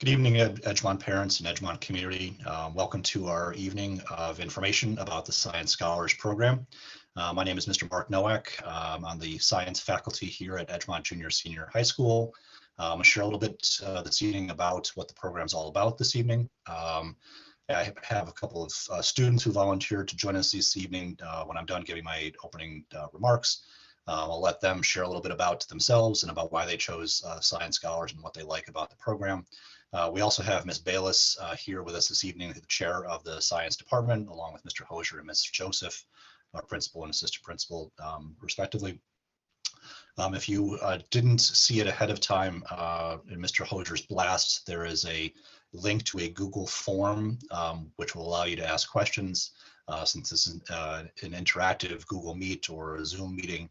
Good evening, Edgemont parents and Edgemont community. Welcome to our evening of information about the Science Scholars Program. My name is Mr. Mark Nowak. I'm on the science faculty here at Edgemont Junior Senior High School. I'm going to share a little bit this evening about what the program is all about this evening. I have a couple of students who volunteered to join us this evening. When I'm done giving my opening remarks, I'll let them share a little bit about themselves and about why they chose Science Scholars and what they like about the program. We also have Ms. Bayless here with us this evening, the chair of the science department, along with Mr. Hosier and Ms. Joseph, our principal and assistant principal, respectively. If you didn't see it ahead of time in Mr. Hosier's blast, there is a link to a Google form which will allow you to ask questions. Since this is an interactive Google Meet or a Zoom meeting,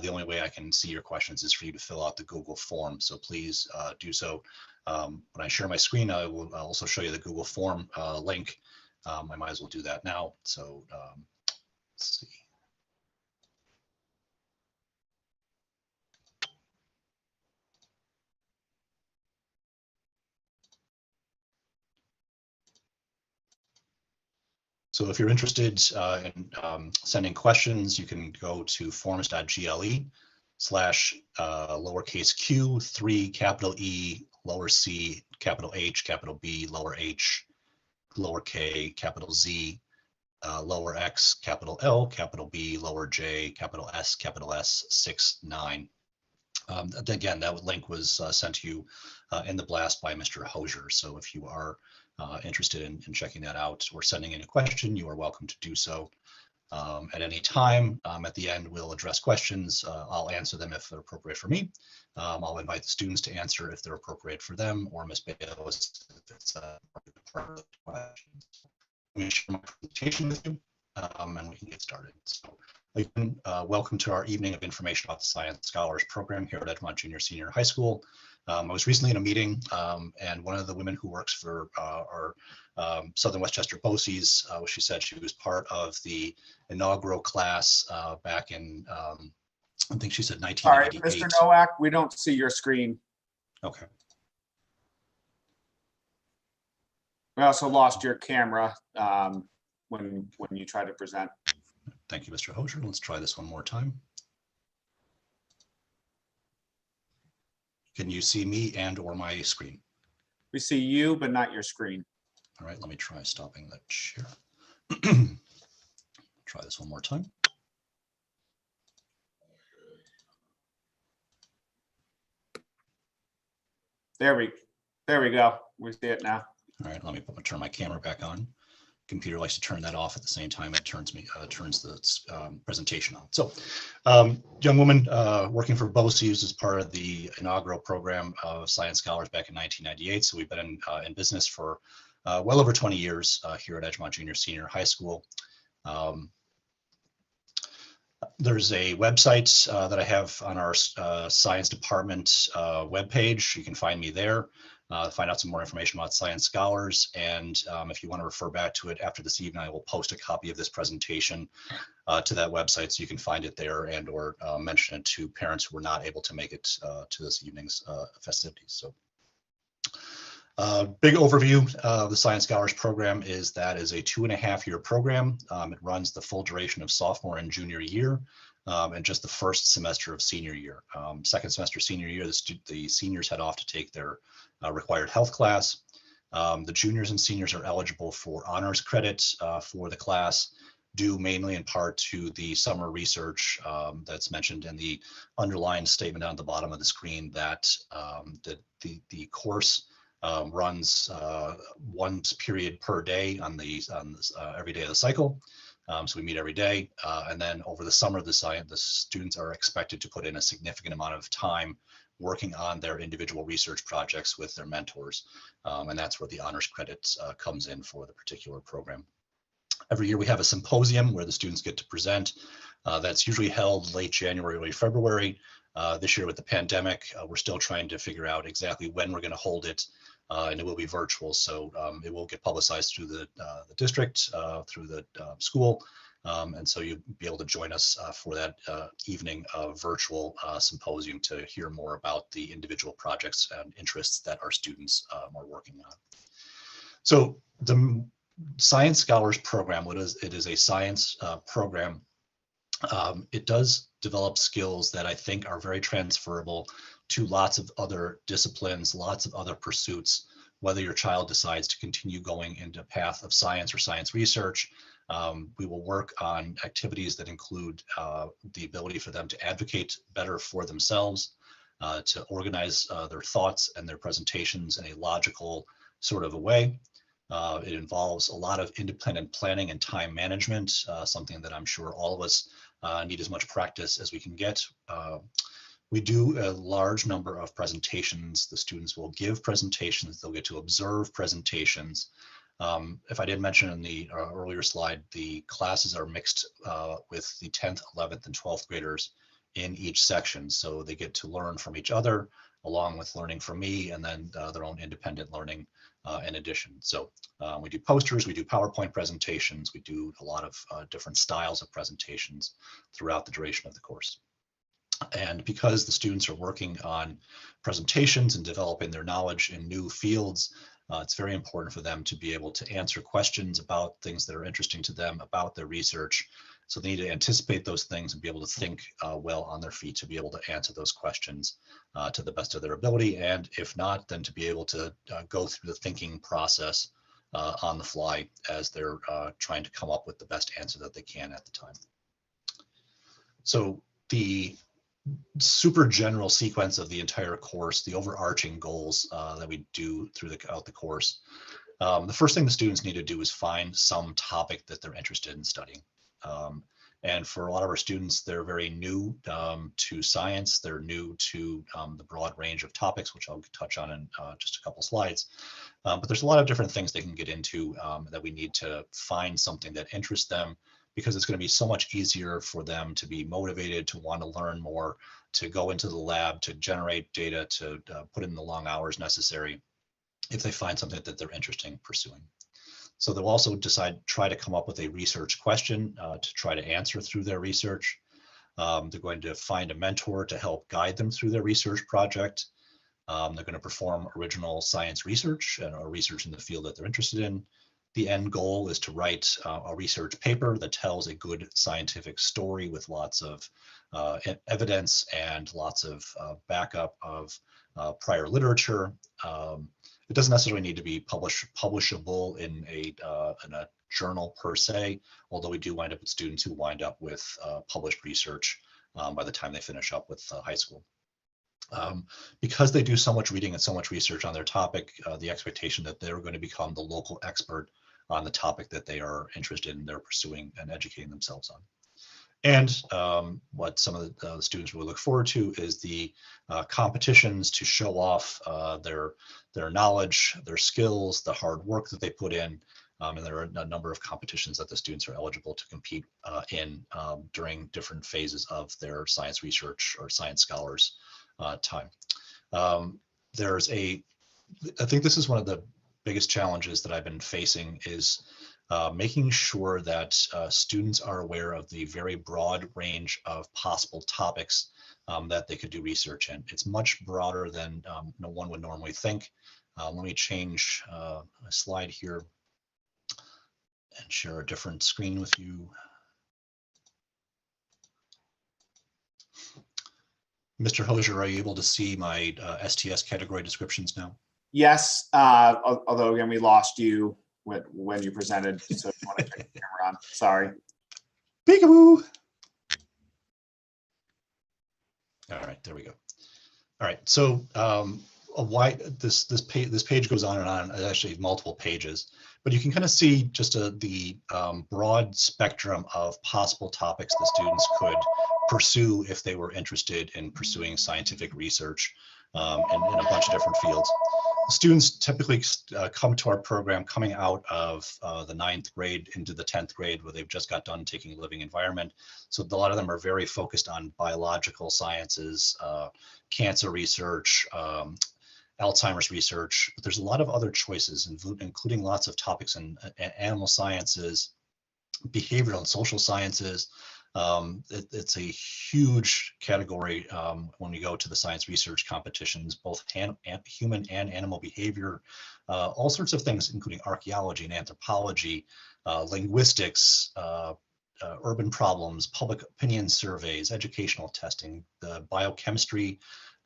the only way I can see your questions is for you to fill out the Google form. So please do so. When I share my screen, I will also show you the Google form link. I might as well do that now. So let's see. So if you're interested in sending questions, you can go to forms.gle/lowercase q 3 capital E lower c capital H capital B lower h lower k capital Z lower x capital L capital B lower j capital S 69. Again, that link was sent to you in the blast by Mr. Hosier. So if you are interested in checking that out or sending in a question, you are welcome to do so at any time. At the end, we'll address questions. I'll answer them if they're appropriate for me. I'll invite the students to answer if they're appropriate for them, or Ms. Bayless if it's part of the questions. Let me share my presentation with you, and we can get started. So again, welcome to our evening of information about the Science Scholars Program here at Edgemont Junior Senior High School. I was recently in a meeting, and one of the women who works for our Southern Westchester BOCES, she said she was part of the inaugural class back in, I think she said 1998. All right, Mr. Nowak, we don't see your screen. Okay. We also lost your camera when you try to present. Thank you, Mr. Hosier. Let's try this one more time. Can you see me and or my screen? We see you, but not your screen. All right, let me try stopping that share. Try this one more time. There we go. We see it now. All right, let me turn my camera back on. Computer likes to turn that off at the same time it turns the presentation on. So young woman working for BOCES as part of the inaugural program of Science Scholars back in 1998. So we've been in business for well over 20 years here at Edgemont Junior Senior High School. There's a website that I have on our science department webpage. You can find me there. Find out some more information about Science Scholars, and if you want to refer back to it after this evening, I will post a copy of this presentation to that website so you can find it there and or mention it to parents who were not able to make it to this evening's festivities. So big overview of the Science Scholars Program is that is a 2.5-year program. It runs the full duration of sophomore and junior year and just the first semester of senior year. Second semester senior year, the seniors head off to take their required health class. The juniors and seniors are eligible for honors credit for the class, due mainly in part to the summer research that's mentioned in the underlined statement on the bottom of the screen that the course runs one period per day on every day of the cycle. So we meet every day, and then over the summer, the students are expected to put in a significant amount of time working on their individual research projects with their mentors, and that's where the honors credit comes in for the particular program. Every year we have a symposium where the students get to present. That's usually held late January, early February. This year with the pandemic, we're still trying to figure out exactly when we're going to hold it. And it will be virtual, so it will get publicized through the district, through the school, And so you'll be able to join us for that evening of virtual symposium to hear more about the individual projects and interests that our students are working on. So the Science Scholars Program, it is a science program. It does develop skills that I think are very transferable to lots of other disciplines, lots of other pursuits, whether your child decides to continue going into a path of science or science research. We will work on activities that include the ability for them to advocate better for themselves, to organize their thoughts and their presentations in a logical sort of a way. It involves a lot of independent planning and time management, something that I'm sure all of us need as much practice as we can get. We do a large number of presentations. The students will give presentations. They'll get to observe presentations. If I did mention in the earlier slide, the classes are mixed with the 10th, 11th, and 12th graders in each section. So they get to learn from each other, along with learning from me, and then their own independent learning in addition. So we do posters, we do PowerPoint presentations, we do a lot of different styles of presentations throughout the duration of the course. And because the students are working on presentations and developing their knowledge in new fields, it's very important for them to be able to answer questions about things that are interesting to them, about their research. So they need to anticipate those things and be able to think well on their feet to be able to answer those questions to the best of their ability. And if not, then to be able to go through the thinking process on the fly as they're trying to come up with the best answer that they can at the time. So the super general sequence of the entire course, the overarching goals that we do throughout the course. The first thing the students need to do is find some topic that they're interested in studying. And for a lot of our students, they're very new to science. They're new to the broad range of topics, which I'll touch on in just a couple slides. But there's a lot of different things they can get into that we need to find something that interests them, because it's going to be so much easier for them to be motivated, to want to learn more, to go into the lab, to generate data, to put in the long hours necessary if they find something that they're interested in pursuing. So they'll also try to come up with a research question to try to answer through their research. They're going to find a mentor to help guide them through their research project. They're going to perform original science research or research in the field that they're interested in. The end goal is to write a research paper that tells a good scientific story with lots of evidence and lots of backup of prior literature. It doesn't necessarily need to be publishable in a journal per se, although we do wind up with students who wind up with published research by the time they finish up with high school. Because they do so much reading and so much research on their topic, the expectation that they're going to become the local expert on the topic that they are interested in, they're pursuing and educating themselves on. And what some of the students will look forward to is the competitions to show off their knowledge, their skills, the hard work that they put in. And there are a number of competitions that the students are eligible to compete in during different phases of their science research or science scholars time. I think this is one of the biggest challenges that I've been facing is making sure that students are aware of the very broad range of possible topics that they could do research in. It's much broader than no one would normally think. Let me change a slide here and share a different screen with you. Mr. Hosier, are you able to see my STS category descriptions now? Yes, although again, we lost you when you presented, so if you want to turn the camera on. Sorry. Peekaboo. All right, there we go. All right, so why this page goes on and on. It's actually multiple pages, but you can kind of see just the broad spectrum of possible topics the students could pursue if they were interested in pursuing scientific research in a bunch of different fields. Students typically come to our program coming out of the 9th grade into the 10th grade, where they've just got done taking living environment. So a lot of them are very focused on biological sciences, cancer research, Alzheimer's research, but there's a lot of other choices, including lots of topics in animal sciences, behavioral and social sciences. It's a huge category when we go to the science research competitions, both human and animal behavior, all sorts of things, including archaeology and anthropology, linguistics, urban problems, public opinion surveys, educational testing. The biochemistry,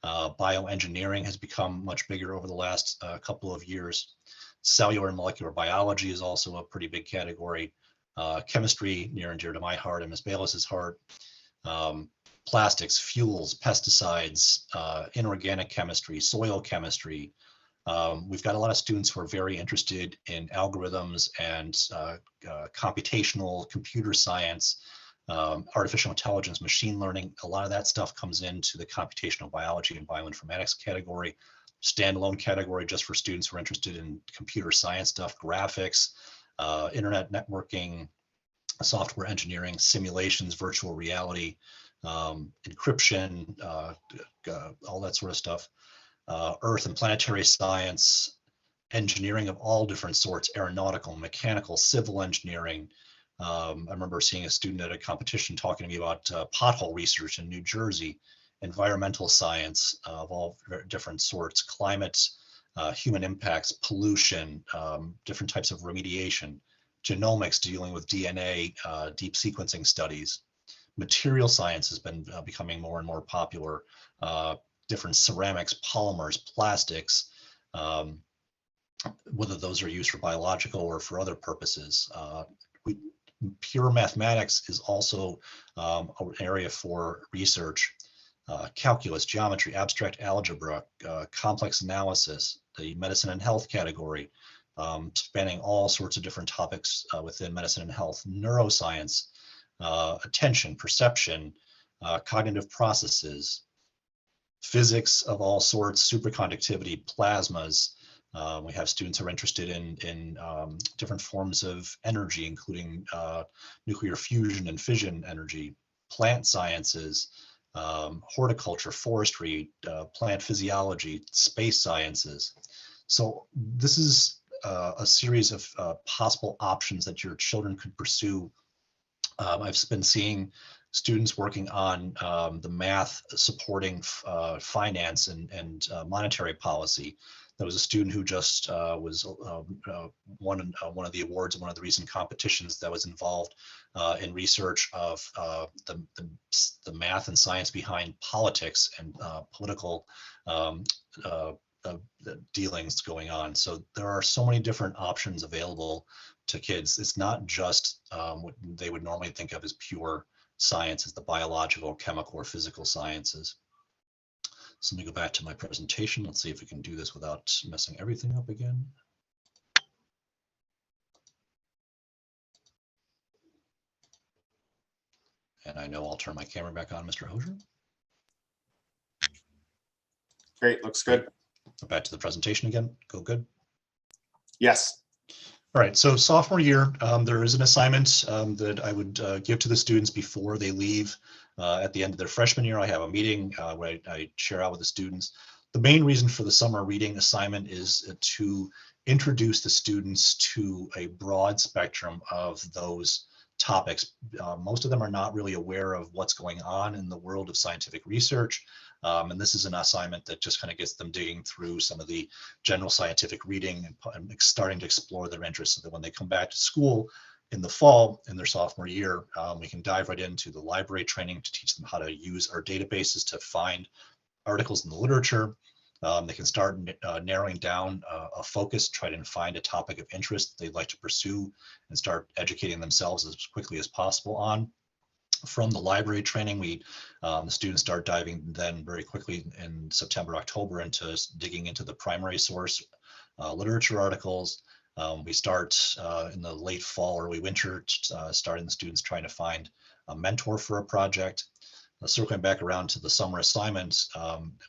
bioengineering has become much bigger over the last couple of years. Cellular and molecular biology is also a pretty big category. Chemistry, near and dear to my heart and Ms. Bayless's heart. Plastics, fuels, pesticides, inorganic chemistry, soil chemistry. We've got a lot of students who are very interested in algorithms and computational computer science, artificial intelligence, machine learning. A lot of that stuff comes into the computational biology and bioinformatics category. Standalone category just for students who are interested in computer science stuff, graphics, internet networking, software engineering, simulations, virtual reality, encryption, all that sort of stuff. Earth and planetary science, engineering of all different sorts, aeronautical, mechanical, civil engineering. I remember seeing a student at a competition talking to me about pothole research in New Jersey, environmental science of all different sorts, climate, human impacts, pollution, different types of remediation, genomics dealing with DNA, deep sequencing studies. Material science has been becoming more and more popular, different ceramics, polymers, plastics, whether those are used for biological or for other purposes. Pure mathematics is also an area for research. Calculus, geometry, abstract algebra, complex analysis, the medicine and health category, spanning all sorts of different topics within medicine and health, neuroscience, attention, perception, cognitive processes, physics of all sorts, superconductivity, plasmas. We have students who are interested in different forms of energy, including nuclear fusion and fission energy, plant sciences, horticulture, forestry, plant physiology, space sciences. So this is a series of possible options that your children could pursue. I've been seeing students working on the math supporting finance and monetary policy. There was a student who just won one of the awards in one of the recent competitions that was involved in research of the math and science behind politics and political dealings going on. So there are so many different options available to kids. It's not just what they would normally think of as pure science, as the biological, chemical, or physical sciences. So let me go back to my presentation. Let's see if we can do this without messing everything up again. And I know I'll turn my camera back on, Mr. Hosier. Great, looks good. Back to the presentation again. Go good. Yes. All right, so sophomore year, there is an assignment that I would give to the students before they leave. At the end of their freshman year, I have a meeting where I share out with the students. The main reason for the summer reading assignment is to introduce the students to a broad spectrum of those topics. Most of them are not really aware of what's going on in the world of scientific research. And this is an assignment that just kind of gets them digging through some of the general scientific reading and starting to explore their interests, so that when they come back to school in the fall in their sophomore year, we can dive right into the library training to teach them how to use our databases to find articles in the literature. They can start narrowing down a focus, try to find a topic of interest they'd like to pursue, and start educating themselves as quickly as possible on. From the library training, the students start diving then very quickly in September, October into digging into the primary source literature articles. We start in the late fall, early winter, starting the students trying to find a mentor for a project. Circling back around to the summer assignments,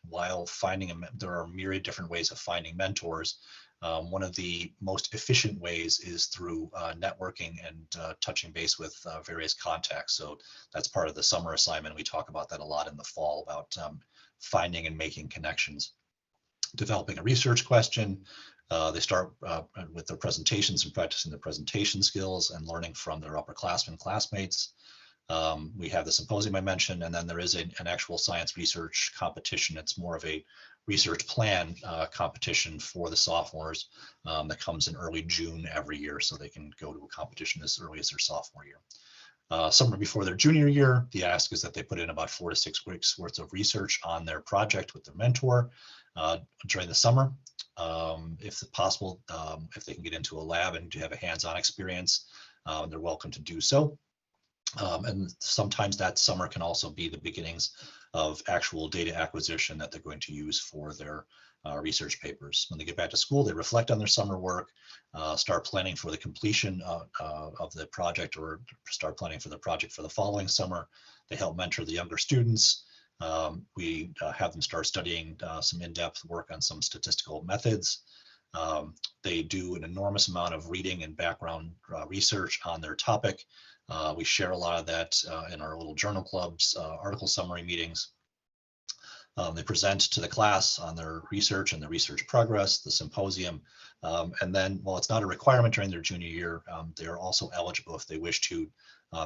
while finding there are myriad different ways of finding mentors. One of the most efficient ways is through networking and touching base with various contacts. So that's part of the summer assignment. We talk about that a lot in the fall, about finding and making connections. Developing a research question, They start with their presentations and practicing their presentation skills and learning from their upperclassmen classmates. We have the symposium I mentioned, and then there is an actual science research competition. It's more of a research plan competition for the sophomores that comes in early June every year, so they can go to a competition as early as their sophomore year. Somewhere before their junior year, the ask is that they put in about 4 to 6 weeks worth of research on their project with their mentor during the summer. If possible, if they can get into a lab and have a hands-on experience, they're welcome to do so. And sometimes that summer can also be the beginnings of actual data acquisition that they're going to use for their research papers. When they get back to school, they reflect on their summer work, start planning for the completion of the project, or start planning for the project for the following summer. They help mentor the younger students. We have them start studying some in-depth work on some statistical methods. They do an enormous amount of reading and background research on their topic. We share a lot of that in our little journal clubs, article summary meetings. They present to the class on their research and the research progress, the symposium. And then, while it's not a requirement during their junior year, they are also eligible if they wish to.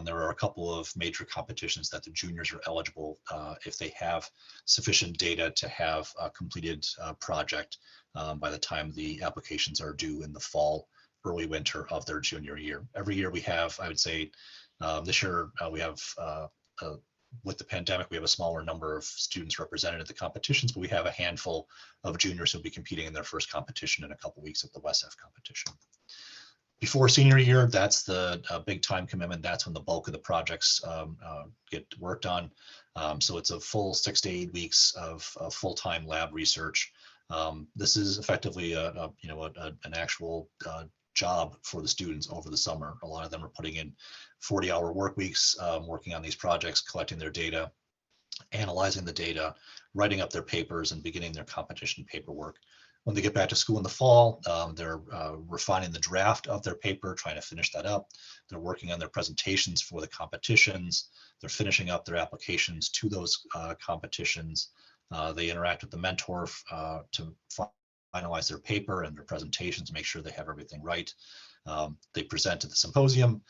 There are a couple of major competitions that the juniors are eligible if they have sufficient data to have a completed project by the time the applications are due in the fall, early winter of their junior year. Every year we have, I would say, this year we have, with the pandemic, we have a smaller number of students represented at the competitions, but we have a handful of juniors who'll be competing in their first competition in a couple weeks at the WESF competition. Before senior year, that's the big time commitment. That's when the bulk of the projects get worked on. So it's a full 6 to 8 weeks of full-time lab research. This is effectively an actual job for the students over the summer. A lot of them are putting in 40-hour work weeks, working on these projects, collecting their data, analyzing the data, writing up their papers, and beginning their competition paperwork. When they get back to school in the fall, they're refining the draft of their paper, trying to finish that up. They're working on their presentations for the competitions. They're finishing up their applications to those competitions. They interact with the mentor to finalize their paper and their presentations, make sure they have everything right. They present at the symposium.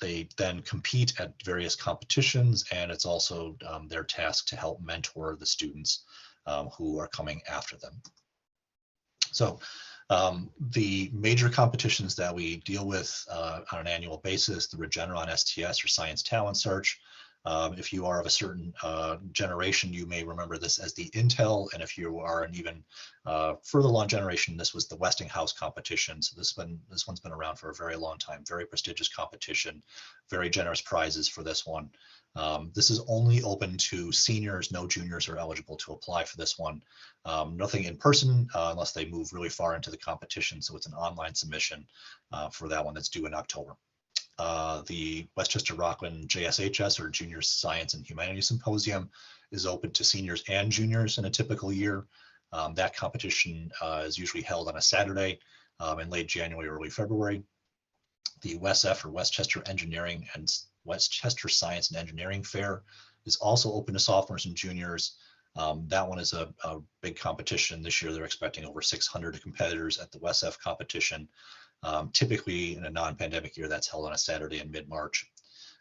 They then compete at various competitions, and it's also their task to help mentor the students who are coming after them. So the major competitions that we deal with on an annual basis, the Regeneron STS or Science Talent Search. If you are of a certain generation, you may remember this as the Intel, and if you are an even further long generation, this was the Westinghouse Competition. So this one's been around for a very long time, very prestigious competition, very generous prizes for this one. This is only open to seniors. No juniors are eligible to apply for this one. Nothing in person unless they move really far into the competition. So it's an online submission for that one that's due in October. The Westchester Rockland JSHS, or Junior Science and Humanities Symposium, is open to seniors and juniors in a typical year. That competition is usually held on a Saturday in late January, early February. The WESF, or Westchester Engineering and Westchester Science and Engineering Fair, is also open to sophomores and juniors. That one is a big competition. This year they're expecting over 600 competitors at the WESF competition. Typically in a non-pandemic year, that's held on a Saturday in mid-March.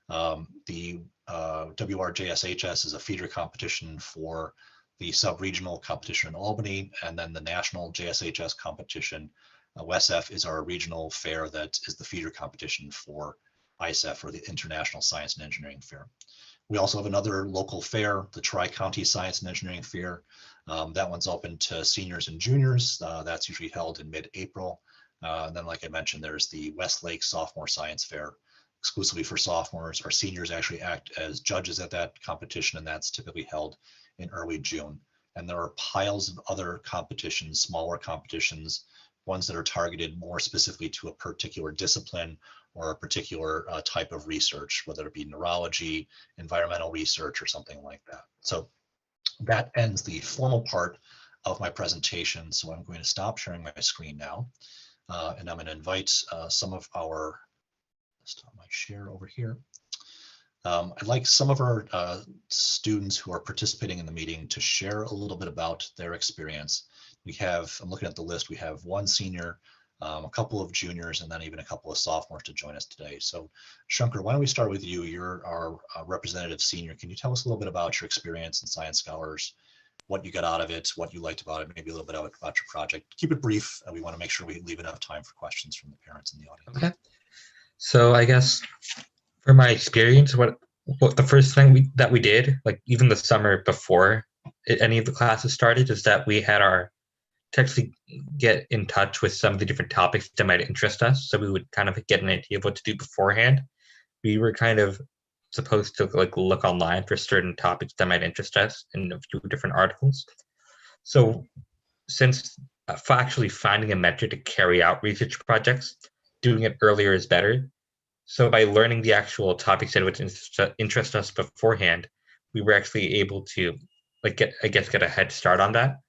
The WRJSHS is a feeder competition for the sub-regional competition in Albany, and then the national JSHS competition. WESF is our regional fair that is the feeder competition for ISEF, or the International Science and Engineering Fair. We also have another local fair, the Tri-County Science and Engineering Fair. That one's open to seniors and juniors. That's usually held in mid-April. And then, like I mentioned, there's the Westlake Sophomore Science Fair, exclusively for sophomores. Our seniors actually act as judges at that competition, and that's typically held in early June. And there are piles of other competitions, smaller competitions, ones that are targeted more specifically to a particular discipline or a particular type of research, whether it be neurology, environmental research, or something like that. So that ends the formal part of my presentation. So I'm going to stop sharing my screen now. And I'm going to invite some of our, stop my share over here. I'd like some of our students who are participating in the meeting to share a little bit about their experience. I'm looking at the list, we have one senior, a couple of juniors, and then even a couple of sophomores to join us today. So Shankar, why don't we start with you? You're our representative senior. Can you tell us a little bit about your experience in Science Scholars, what you got out of it, what you liked about it, maybe a little bit about your project? Keep it brief. We want to make sure we leave enough time for questions from the parents in the audience. Okay. So I guess for my experience, what the first thing that we did, like even the summer before any of the classes started, is that we had to actually get in touch with some of the different topics that might interest us. So we would kind of get an idea of what to do beforehand. We were kind of supposed to like look online for certain topics that might interest us in a few different articles. So since actually finding a mentor to carry out research projects, doing it earlier is better. So by learning the actual topics that would interest us beforehand, we were actually able to get a head start on that.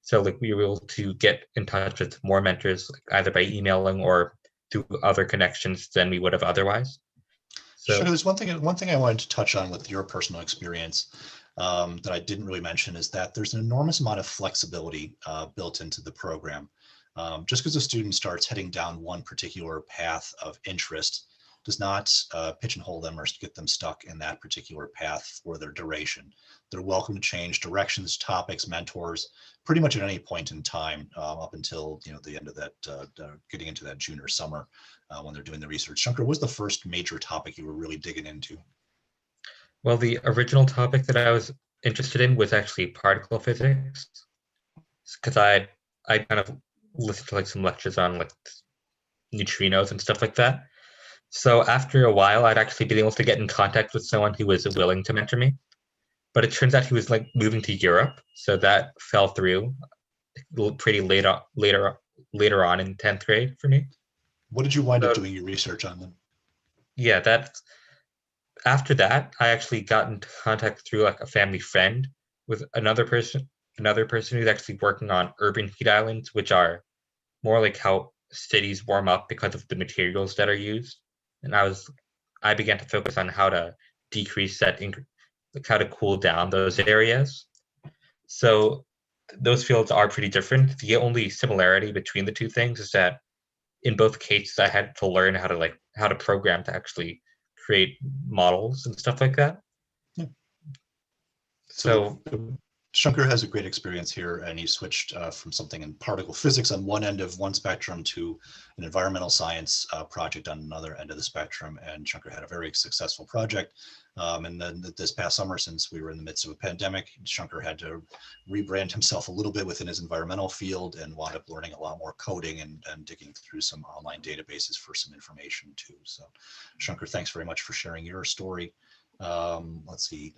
So like we were able to get in touch with more mentors, like, either by emailing or through other connections than we would have otherwise. So sure, there's one thing I wanted to touch on with your personal experience that I didn't really mention is that there's an enormous amount of flexibility built into the program. Just because a student starts heading down one particular path of interest does not pigeonhole them or get them stuck in that particular path for their duration. They're welcome to change directions, topics, mentors, pretty much at any point in time up until the end of that, getting into that June or summer when they're doing the research. Shankar, what was the first major topic you were really digging into? Well, the original topic that I was interested in was actually particle physics, because I kind of listened to like some lectures on like neutrinos and stuff like that. So after a while, I'd actually been able to get in contact with someone who was willing to mentor me. But it turns out he was like moving to Europe, so that fell through pretty later on in 10th grade for me. What did you wind up doing your research on then? Yeah, after that, I actually got into contact through like a family friend with another person who's actually working on urban heat islands, which are more like how cities warm up because of the materials that are used. And I began to focus on how to decrease that, like how to cool down those areas. So those fields are pretty different. The only similarity between the two things is that in both cases, I had to learn how to program to actually create models and stuff like that. Yeah. So Shankar has a great experience here, and he switched from something in particle physics on one end of one spectrum to an environmental science project on another end of the spectrum. And Shankar had a very successful project. And then this past summer, since we were in the midst of a pandemic, Shankar had to rebrand himself a little bit within his environmental field and wound up learning a lot more coding and digging through some online databases for some information too. So Shankar, thanks very much for sharing your story. Let's see.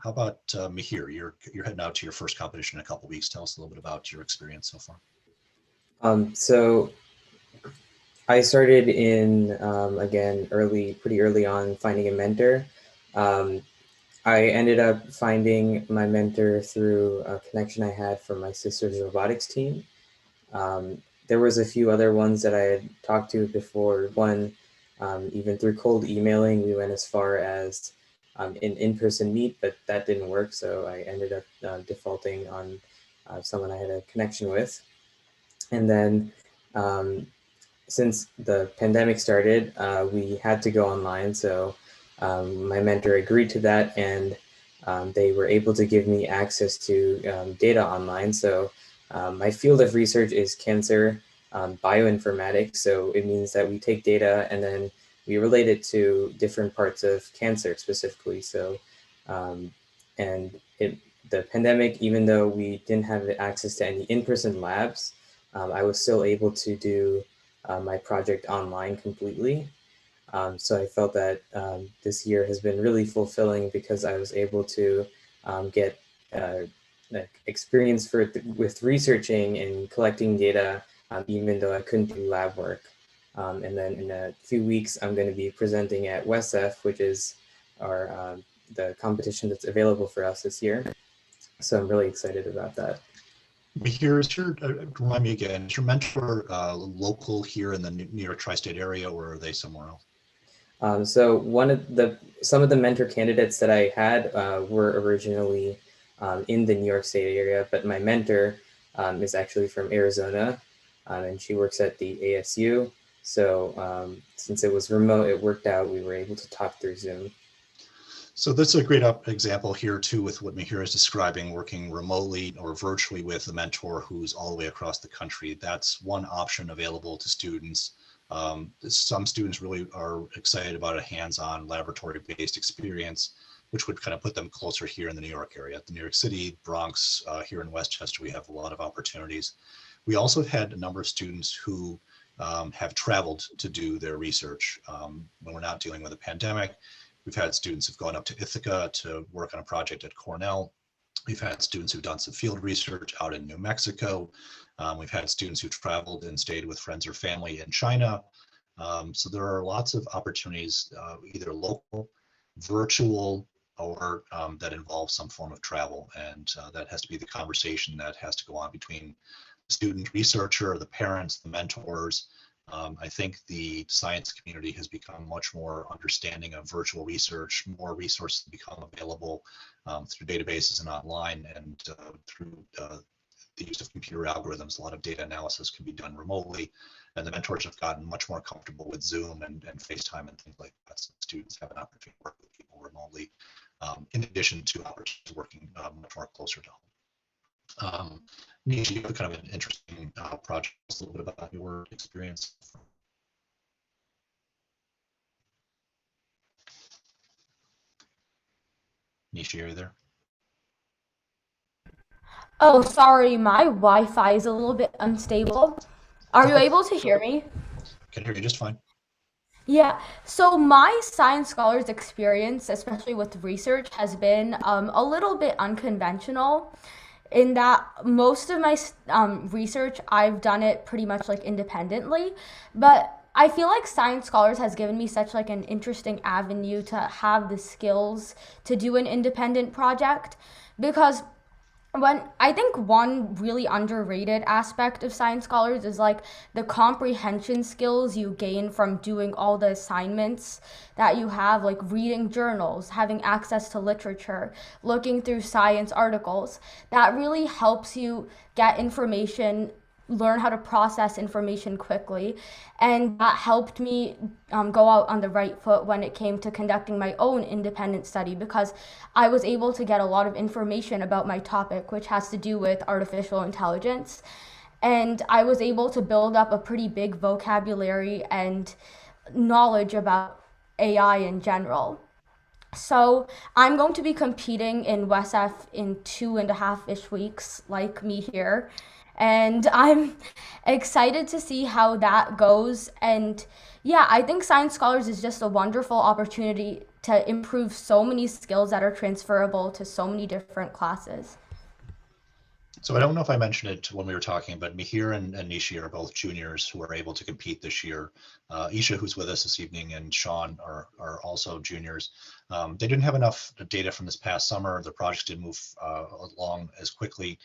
How about Mihir? You're heading out to your first competition in a couple of weeks. Tell us a little bit about your experience so far. So I started in again pretty early on, finding a mentor. I ended up finding my mentor through a connection I had from my sister's robotics team. There was a few other ones that I had talked to before. One, even through cold emailing, we went as far as an in-person meet, but that didn't work. So I ended up defaulting on someone I had a connection with. And then since the pandemic started, we had to go online. So my mentor agreed to that, and they were able to give me access to data online. So my field of research is cancer bioinformatics. So it means that we take data and then we relate it to different parts of cancer specifically. So, the pandemic, even though we didn't have access to any in-person labs, I was still able to do my project online completely. So I felt that this year has been really fulfilling because I was able to get experience with researching and collecting data, even though I couldn't do lab work. And then in a few weeks, I'm going to be presenting at WESF, which is the competition that's available for us this year. So I'm really excited about that. Here is remind me again, is your mentor local here in the New York tri-state area, or are they somewhere else? So some of the mentor candidates that I had were originally in the New York State area, but my mentor is actually from Arizona, and she works at the ASU. So since it was remote, it worked out. We were able to talk through Zoom. So that's a great example here too with what Mihir is describing, working remotely or virtually with a mentor who's all the way across the country. That's one option available to students. Some students really are excited about a hands-on laboratory-based experience, which would kind of put them closer here in the New York area. The New York City, Bronx, here in Westchester, we have a lot of opportunities. We also had a number of students who have traveled to do their research when we're not dealing with a pandemic. We've had students who've gone up to Ithaca to work on a project at Cornell. We've had students who've done some field research out in New Mexico. We've had students who traveled and stayed with friends or family in China. So there are lots of opportunities, either local, virtual, or that involve some form of travel. And that has to be the conversation that has to go on between the student researcher, the parents, the mentors. I think the science community has become much more understanding of virtual research. More resources become available through databases and online, and through the use of computer algorithms. A lot of data analysis can be done remotely, and the mentors have gotten much more comfortable with Zoom and FaceTime and things like that. So students have an opportunity to work with people remotely, in addition to opportunities working much more closer to home. Nisha, you have kind of an interesting project. Just a little bit about your experience. Nisha, are you there? Oh, sorry, my Wi-Fi is a little bit unstable. Are you able to hear me? Can hear you just fine. Yeah, so my science scholars experience, especially with research, has been a little bit unconventional in that most of my research, I've done it pretty much like independently, but I feel like Science Scholars has given me such like an interesting avenue to have the skills to do an independent project, because when I think one really underrated aspect of Science Scholars is like the comprehension skills you gain from doing all the assignments that you have, like reading journals, having access to literature, looking through science articles. That really helps you get information, learn how to process information quickly, and that helped me go out on the right foot when it came to conducting my own independent study, because I was able to get a lot of information about my topic, which has to do with artificial intelligence, and I was able to build up a pretty big vocabulary and knowledge about AI in general. So I'm going to be competing in WESF in 2.5-ish weeks, like me here. And I'm excited to see how that goes. And yeah, I think Science Scholars is just a wonderful opportunity to improve so many skills that are transferable to so many different classes. So I don't know if I mentioned it when we were talking, but Mihir and Nishi are both juniors who are able to compete this year. Isha, who's with us this evening, and Sean are also juniors. They didn't have enough data from this past summer. The project didn't move along as quickly,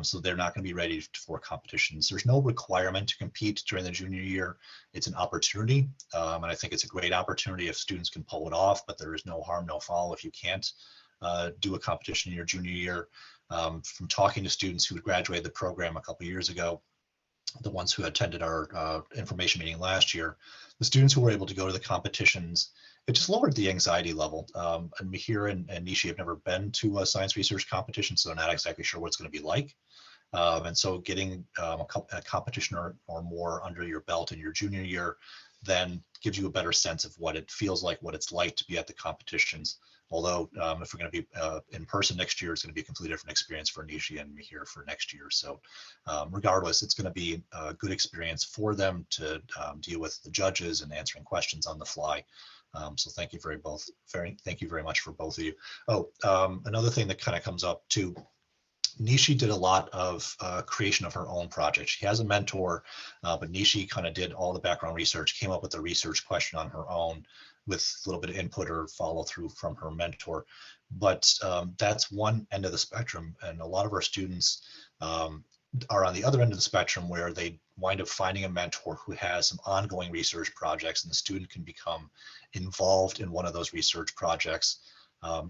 so they're not going to be ready for competitions. There's no requirement to compete during the junior year. It's an opportunity, and I think it's a great opportunity if students can pull it off, but there is no harm, no foul if you can't do a competition in your junior year. From talking to students who graduated the program a couple years ago, the ones who attended our information meeting last year, the students who were able to go to the competitions, it just lowered the anxiety level. And Mihir and Nishi have never been to a science research competition, so they're not exactly sure what it's going to be like. And so getting a competition or more under your belt in your junior year then gives you a better sense of what it feels like, what it's like to be at the competitions. Although if we're going to be in person next year, it's going to be a completely different experience for Nishi and Mihir for next year. So regardless, it's going to be a good experience for them to deal with the judges and answering questions on the fly. So thank you very much for both of you. Oh, another thing that kind of comes up too, Nishi did a lot of creation of her own project. She has a mentor, but Nishi kind of did all the background research, came up with a research question on her own with a little bit of input or follow through from her mentor. But that's one end of the spectrum. And a lot of our students are on the other end of the spectrum where they wind up finding a mentor who has some ongoing research projects, and the student can become involved in one of those research projects.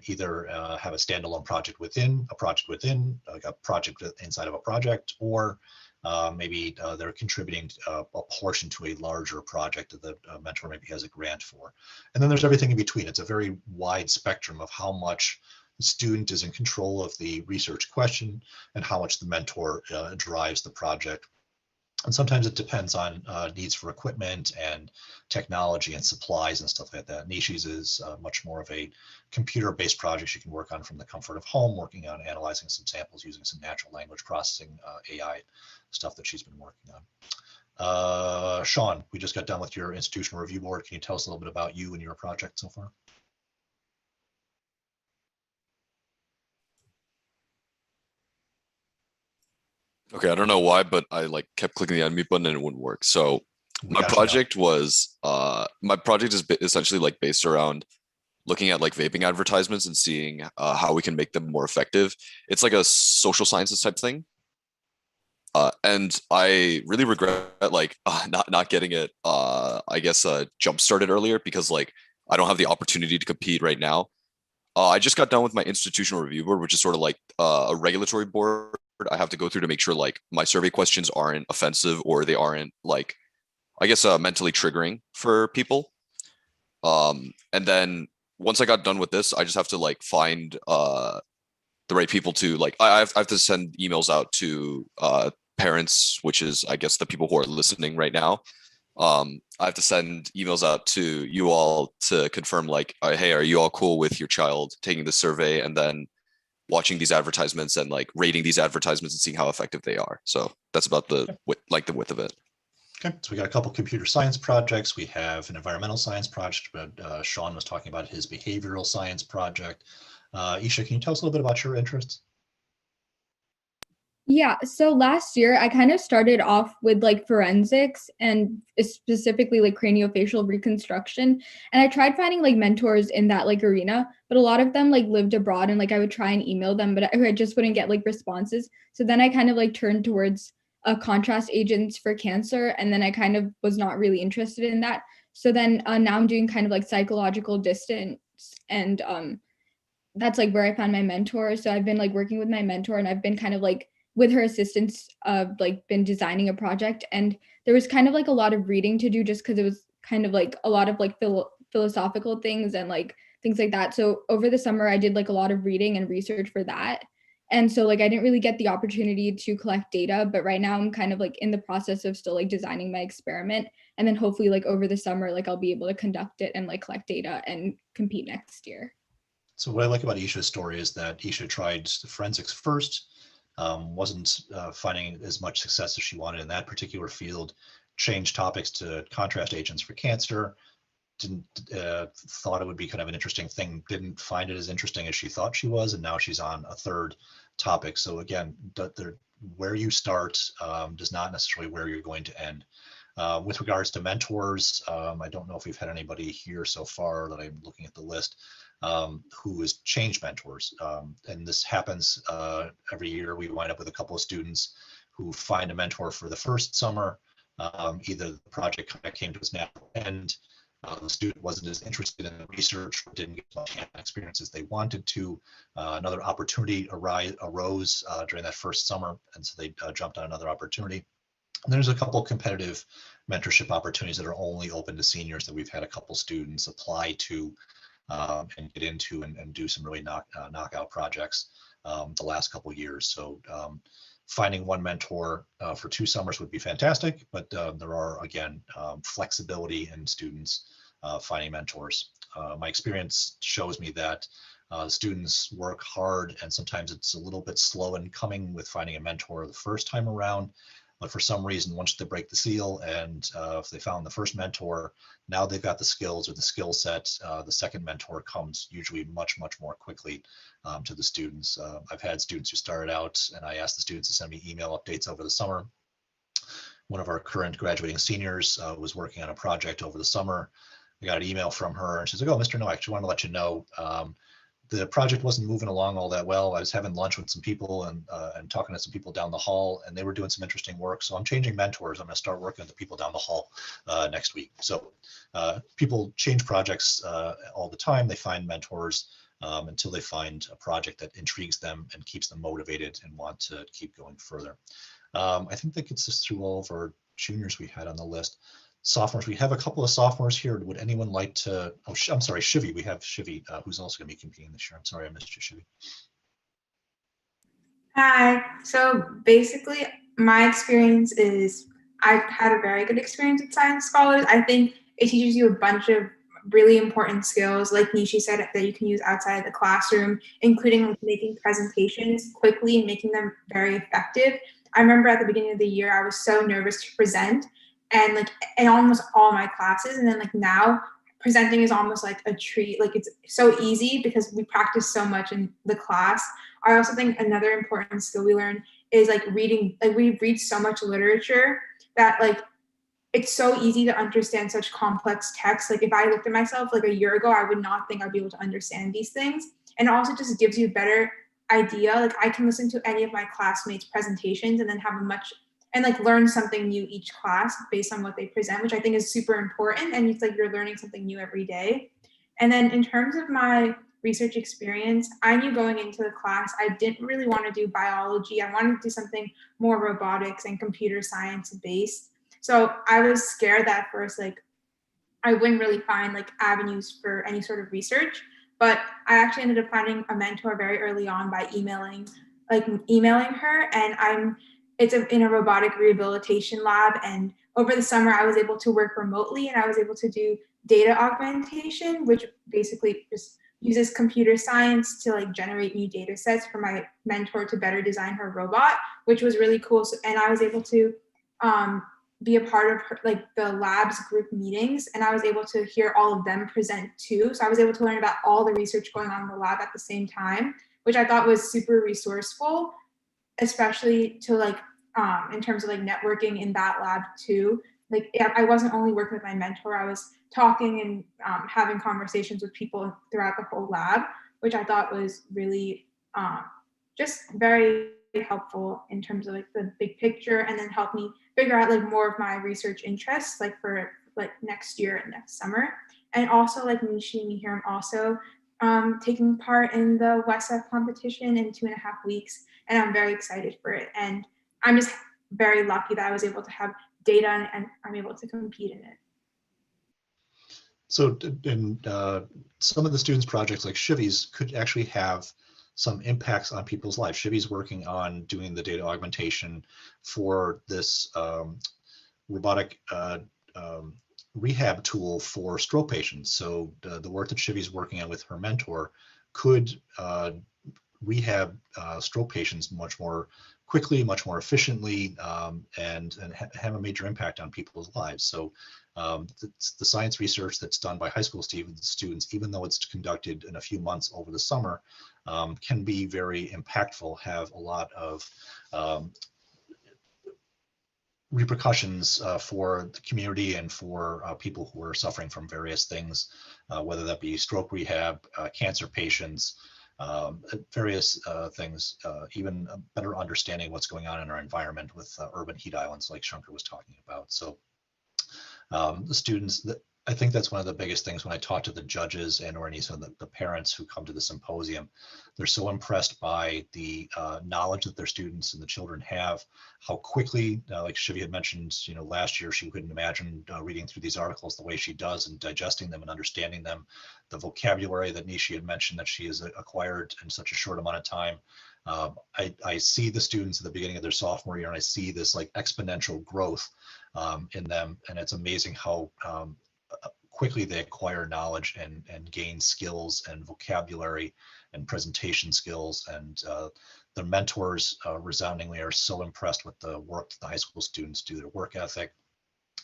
either have a standalone project within a project within, like a project inside of a project, or maybe they're contributing a portion to a larger project that the mentor maybe has a grant for. And then there's everything in between. It's a very wide spectrum of how much the student is in control of the research question and how much the mentor drives the project. And sometimes it depends on needs for equipment and technology and supplies and stuff like that. Nishi's is much more of a computer-based project you can work on from the comfort of home, working on analyzing some samples using some natural language processing AI stuff that she's been working on. Sean, we just got done with your institutional review board. Can you tell us a little bit about you and your project so far? Okay, I don't know why, but I like kept clicking the unmute button and it wouldn't work. So my project was is essentially like based around looking at like vaping advertisements and seeing how we can make them more effective. It's like a social sciences type thing. And I really regret like not getting it I guess jump started earlier, because like I don't have the opportunity to compete right now. I just got done with my institutional review board, which is sort of like a regulatory board I have to go through to make sure like my survey questions aren't offensive or they aren't like, I guess, mentally triggering for people. And then once I got done with this, I just have to like find the right people to like, I have to send emails out to parents, which is, I guess, the people who are listening right now. I have to send emails out to you all to confirm like, hey, are you all cool with your child taking the survey and then watching these advertisements and like rating these advertisements and seeing how effective they are. So that's about the width of it. Okay, so we got a couple computer science projects. We have an environmental science project, but Sean was talking about his behavioral science project. Isha, can you tell us a little bit about your interests? Yeah, so last year I kind of started off with like forensics and specifically like craniofacial reconstruction. And I tried finding like mentors in that like arena, but a lot of them like lived abroad and like I would try and email them, but I just wouldn't get like responses. So then I kind of like turned towards contrast agents for cancer. And then I kind of was not really interested in that. So then now I'm doing kind of like psychological distance, and that's like where I found my mentor. So I've been like working with my mentor, and I've been kind of like with her assistance like been designing a project. And there was kind of like a lot of reading to do just because it was kind of like a lot of like philosophical things and like things like that. So over the summer I did like a lot of reading and research for that. And so like I didn't really get the opportunity to collect data, but right now I'm kind of like in the process of still like designing my experiment. And then hopefully like over the summer, like I'll be able to conduct it and like collect data and compete next year. So what I like about Isha's story is that Isha tried forensics first, wasn't finding as much success as she wanted in that particular field, changed topics to contrast agents for cancer, didn't thought it would be kind of an interesting thing, didn't find it as interesting as she thought she was, and now she's on a third topic. So again, where you start does not necessarily where you're going to end. With regards to mentors, I don't know if we've had anybody here so far that I'm looking at the list who has changed mentors. And this happens every year. We wind up with a couple of students who find a mentor for the first summer. Either the project kind of came to its natural end, the student wasn't as interested in the research, or didn't get as much hands-on experience as they wanted to. Another opportunity arose during that first summer, and so they jumped on another opportunity. And there's a couple competitive mentorship opportunities that are only open to seniors that we've had a couple students apply to and get into and do some really knockout projects the last couple of years. So finding one mentor for 2 summers would be fantastic, but there are, again, flexibility in students finding mentors. My experience shows me that students work hard, and sometimes it's a little bit slow in coming with finding a mentor the first time around. But for some reason, once they break the seal and if they found the first mentor, now they've got the skills or the skill set, the second mentor comes usually much, much more quickly to the students. I've had students who started out, and I asked the students to send me email updates over the summer. One of our current graduating seniors was working on a project over the summer. I got an email from her, and she's like, "Oh, Mr. Nowak, I just wanted to let you know the project wasn't moving along all that well. I was having lunch with some people and talking to some people down the hall, and they were doing some interesting work. So I'm changing mentors. I'm going to start working with the people down the hall next week." So people change projects all the time. They find mentors until they find a project that intrigues them and keeps them motivated and want to keep going further. I think that gets us through all of our juniors we had on the list. Sophomores, we have a couple of sophomores here. Would anyone like to, oh, I'm sorry, Shivi, we have Shivi, who's also gonna be competing this year. I'm sorry, I missed you, Shivi. Hi. So basically, my experience is I've had a very good experience with Science Scholars. I think it teaches you a bunch of really important skills, like Nishi said, that you can use outside of the classroom, including like making presentations quickly and making them very effective. I remember at the beginning of the year, I was so nervous to present, and like in almost all my classes, and then like now presenting is almost like a treat. Like it's so easy because we practice so much in the class. I also think another important skill we learn is like reading. Like we read so much literature that like it's so easy to understand such complex text. Like if I looked at myself like a year ago, I would not think I'd be able to understand these things. And it also just gives you a better idea. Like I can listen to any of my classmates' presentations and then have a much and like learn something new each class based on what they present, which I think is super important. And it's like you're learning something new every day. And then in terms of my research experience, I knew going into the class, I didn't really want to do biology. I wanted to do something more robotics and computer science based. So I was scared that at first, like I wouldn't really find like avenues for any sort of research, but I actually ended up finding a mentor very early on by emailing her, and it's in a robotic rehabilitation lab. And over the summer, I was able to work remotely, and I was able to do data augmentation, which basically just uses computer science to like generate new data sets for my mentor to better design her robot, which was really cool. So, and I was able to be a part of her, like the lab's group meetings, and I was able to hear all of them present too. So I was able to learn about all the research going on in the lab at the same time, which I thought was super resourceful, especially to like in terms of like networking in that lab too. Like I wasn't only working with my mentor, I was talking and having conversations with people throughout the whole lab, which I thought was really just very helpful in terms of like the big picture, and then helped me figure out like more of my research interests like for like next year and next summer. And also like Nishi and me here, I'm also taking part in the Westinghouse competition in 2.5 weeks, and I'm very excited for it. And I'm just very lucky that I was able to have data and I'm able to compete in it. So in some of the students' projects like Shivi's could actually have some impacts on people's lives. Shivi's working on doing the data augmentation for this robotic rehab tool for stroke patients. So the work that Shivi's working on with her mentor could rehab stroke patients much more quickly, much more efficiently, and have a major impact on people's lives. So the science research that's done by high school students, even though it's conducted in a few months over the summer, can be very impactful, have a lot of repercussions for the community and for people who are suffering from various things, whether that be stroke rehab, cancer patients, various things, even a better understanding of what's going on in our environment with urban heat islands like Shankar was talking about. So the students, I think that's one of the biggest things when I talk to the judges and or any of the parents who come to the symposium. They're so impressed by the knowledge that their students and the children have, how quickly, like Shivi had mentioned, last year she couldn't imagine reading through these articles the way she does and digesting them and understanding them. The vocabulary that Nishi had mentioned that she has acquired in such a short amount of time. I see the students at the beginning of their sophomore year, and I see this like exponential growth in them, and it's amazing how quickly they acquire knowledge and gain skills and vocabulary and presentation skills. And the mentors resoundingly are so impressed with the work that the high school students do, their work ethic,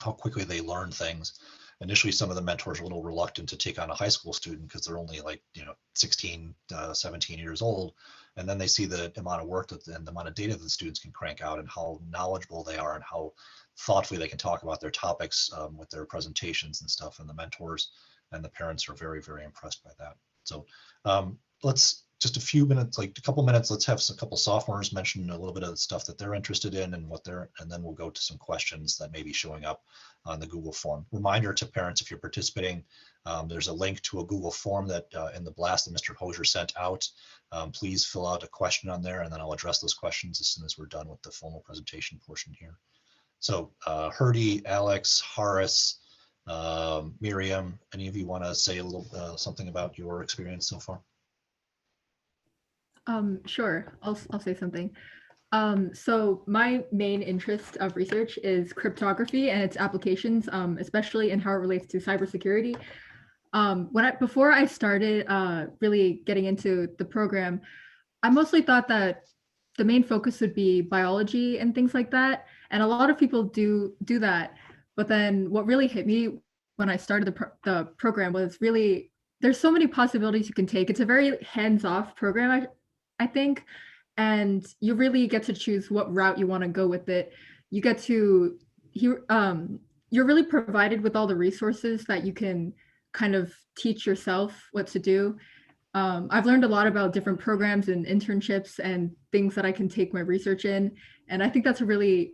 how quickly they learn things. Initially, some of the mentors are a little reluctant to take on a high school student because they're only like 16, 17 years old, and then they see the amount of work and the amount of data that the students can crank out and how knowledgeable they are and how thoughtfully they can talk about their topics with their presentations and stuff. And the mentors and the parents are very, very impressed by that. So let's just a few minutes, like a couple minutes, let's have a couple sophomores mention a little bit of the stuff that they're interested in and and then we'll go to some questions that may be showing up on the Google form. Reminder to parents, if you're participating, there's a link to a Google form that in the blast that Mr. Hosier sent out. Please fill out a question on there and then I'll address those questions as soon as we're done with the formal presentation portion here. So Herdy, Alex, Horace, Miriam, any of you want to say a little something about your experience so far? Sure, I'll say something. So my main interest of research is cryptography and its applications, especially in how it relates to cybersecurity. Before I started really getting into the program, I mostly thought that the main focus would be biology and things like that. And a lot of people do that. But then what really hit me when I started the program was really, there's so many possibilities you can take. It's a very hands-off program, I think, and you really get to choose what route you want to go with it. You get to, you're really provided with all the resources that you can kind of teach yourself what to do. I've learned a lot about different programs and internships and things that I can take my research in. And I think that's a really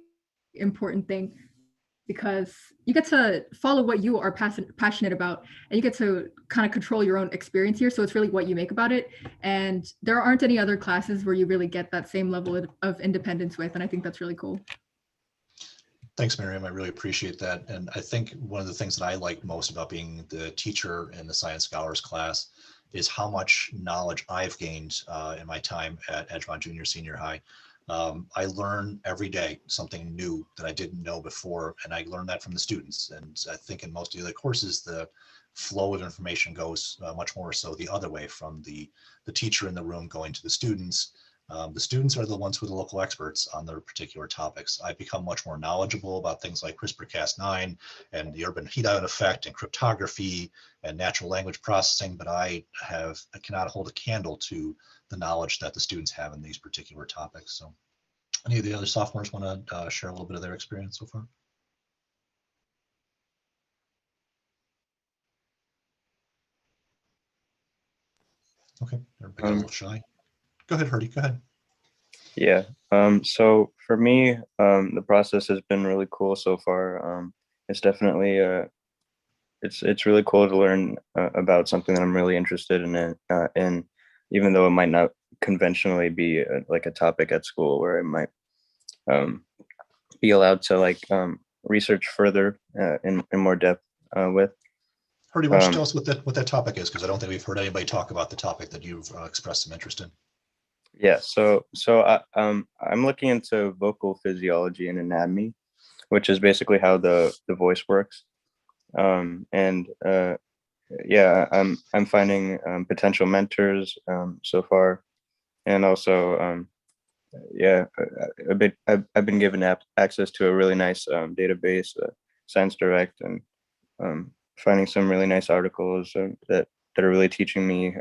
important thing because you get to follow what you are passionate about and you get to kind of control your own experience here. So it's really what you make about it. And there aren't any other classes where you really get that same level of independence with. And I think that's really cool. Thanks, Miriam. I really appreciate that. And I think one of the things that I like most about being the teacher in the Science Scholars class is how much knowledge I've gained in my time at Edgemont Junior Senior High. I learn every day something new that I didn't know before, and I learn that from the students. And I think in most of the other courses, the flow of information goes much more so the other way, from the teacher in the room going to the students. The students are the ones who are the local experts on their particular topics. I've become much more knowledgeable about things like CRISPR-Cas9 and the urban heat island effect and cryptography and natural language processing, but I cannot hold a candle to the knowledge that the students have in these particular topics. So any of the other sophomores want to share a little bit of their experience so far? Okay, everybody a little shy. Go ahead, Herdy, go ahead. Yeah, so for me, the process has been really cool so far. It's definitely, it's really cool to learn about something that I'm really interested in, and even though it might not conventionally be like a topic at school where I might be allowed to like research further in more depth with. Herdy, why don't you tell us what that topic is, because I don't think we've heard anybody talk about the topic that you've expressed some interest in. Yeah, so I'm looking into vocal physiology and anatomy, which is basically how the voice works. Yeah, I'm finding potential mentors so far, and also yeah, I've been given access to a really nice database, Science Direct, and finding some really nice articles that are really teaching me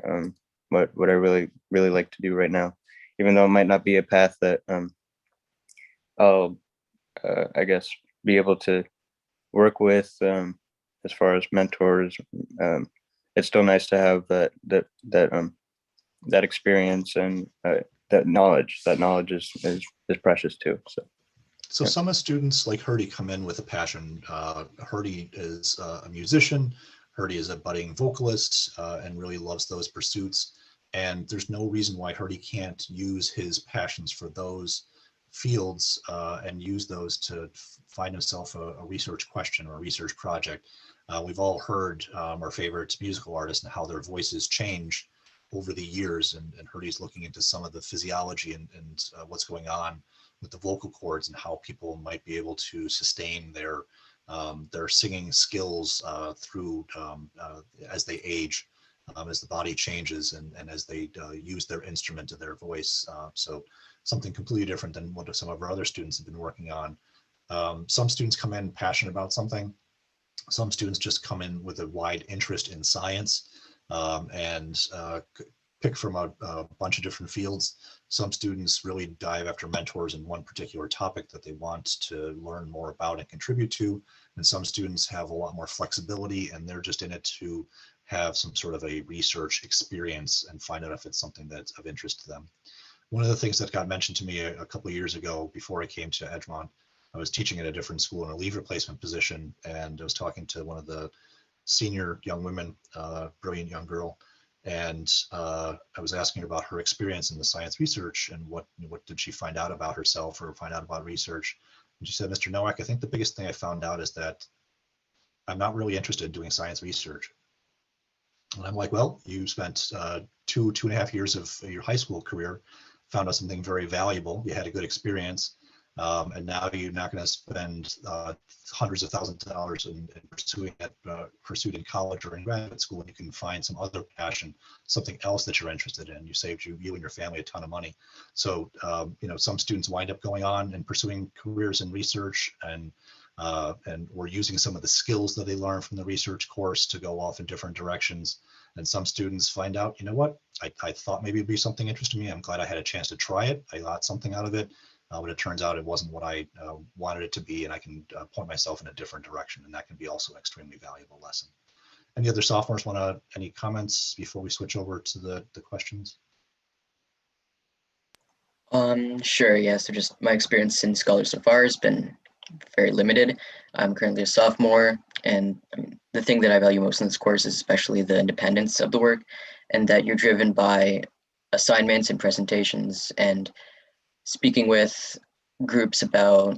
what I really like to do right now, even though it might not be a path that I'll I guess be able to work with as far as mentors. It's still nice to have that experience and that knowledge. That knowledge is precious too. So some of the students like Herdy come in with a passion. Herdy is a musician. Herdy is a budding vocalist and really loves those pursuits. And there's no reason why Herdy can't use his passions for those fields and use those to find himself a research question or a research project. We've all heard our favorite musical artists and how their voices change over the years, and Herdy's looking into some of the physiology and what's going on with the vocal cords and how people might be able to sustain their singing skills through as they age, as the body changes and as they use their instrument and their voice. So something completely different than what some of our other students have been working on. Some students come in passionate about something. Some students just come in with a wide interest in science and pick from a bunch of different fields. Some students really dive after mentors in one particular topic that they want to learn more about and contribute to. And some students have a lot more flexibility and they're just in it to have some sort of a research experience and find out if it's something that's of interest to them. One of the things that got mentioned to me a couple of years ago before I came to Edgemont, I was teaching at a different school in a leave replacement position, and I was talking to one of the senior young women, brilliant young girl, and I was asking her about her experience in the science research and what did she find out about herself or find out about research. And she said, Mr. Nowak, I think the biggest thing I found out is that I'm not really interested in doing science research. And I'm like, well, you spent 2.5 years of your high school career, found out something very valuable. You had a good experience. And now you're not going to spend hundreds of thousands of dollars in pursuing it, pursued in college or in graduate school, and you can find some other passion, something else that you're interested in. You saved you and your family a ton of money. So, some students wind up going on and pursuing careers in research, and we're using some of the skills that they learn from the research course to go off in different directions. And some students find out, you know what, I thought maybe it'd be something interesting to me. I'm glad I had a chance to try it. I got something out of it. But it turns out it wasn't what I wanted it to be, and I can point myself in a different direction, and that can be also an extremely valuable lesson. Any other sophomores any comments before we switch over to the questions? Sure, yeah, so just my experience in Scholars so far has been very limited. I'm currently a sophomore, and the thing that I value most in this course is especially the independence of the work, and that you're driven by assignments and presentations and speaking with groups about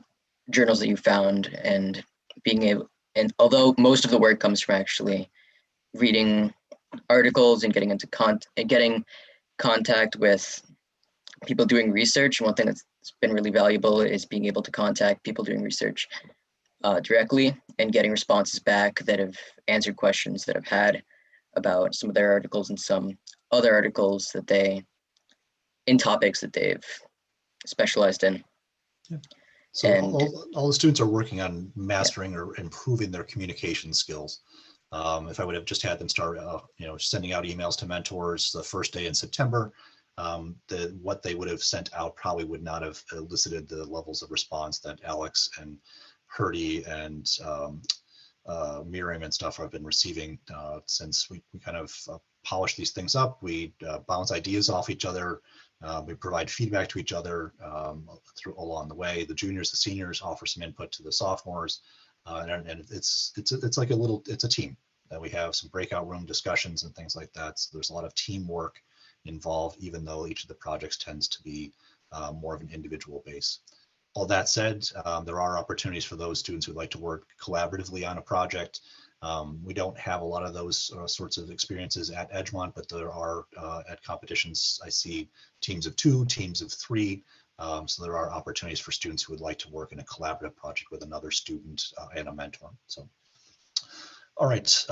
journals that you found, and being able, and although most of the work comes from actually reading articles and getting into getting contact with people doing research, one thing that's been really valuable is being able to contact people doing research directly and getting responses back that have answered questions that I've had about some of their articles and some other articles that in topics that they've specialized in. Yeah. So and all the students are working on mastering or improving their communication skills. If I would have just had them start, sending out emails to mentors the first day in September, what they would have sent out probably would not have elicited the levels of response that Alex and Herdy and Miriam and stuff have been receiving since we kind of polish these things up. We bounce ideas off each other. We provide feedback to each other along the way. The juniors, the seniors offer some input to the sophomores, and it's like it's a team. We have some breakout room discussions and things like that. So there's a lot of teamwork involved, even though each of the projects tends to be more of an individual base. All that said, there are opportunities for those students who'd like to work collaboratively on a project. We don't have a lot of those sorts of experiences at Edgemont, but there are at competitions, I see teams of 2, teams of 3. So there are opportunities for students who would like to work in a collaborative project with another student and a mentor. So, all right,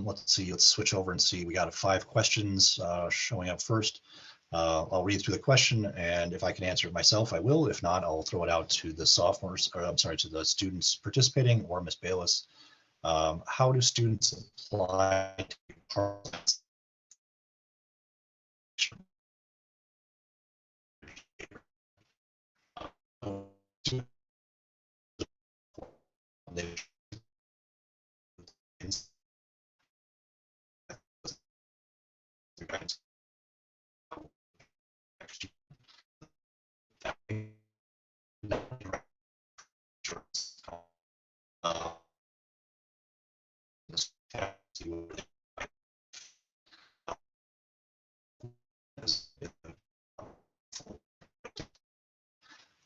let's see, let's switch over and see. We got 5 questions showing up first. I'll read through the question, and if I can answer it myself, I will. If not, I'll throw it out to the sophomores, or I'm sorry, to the students participating or Ms. Bayless. How do students apply to be part of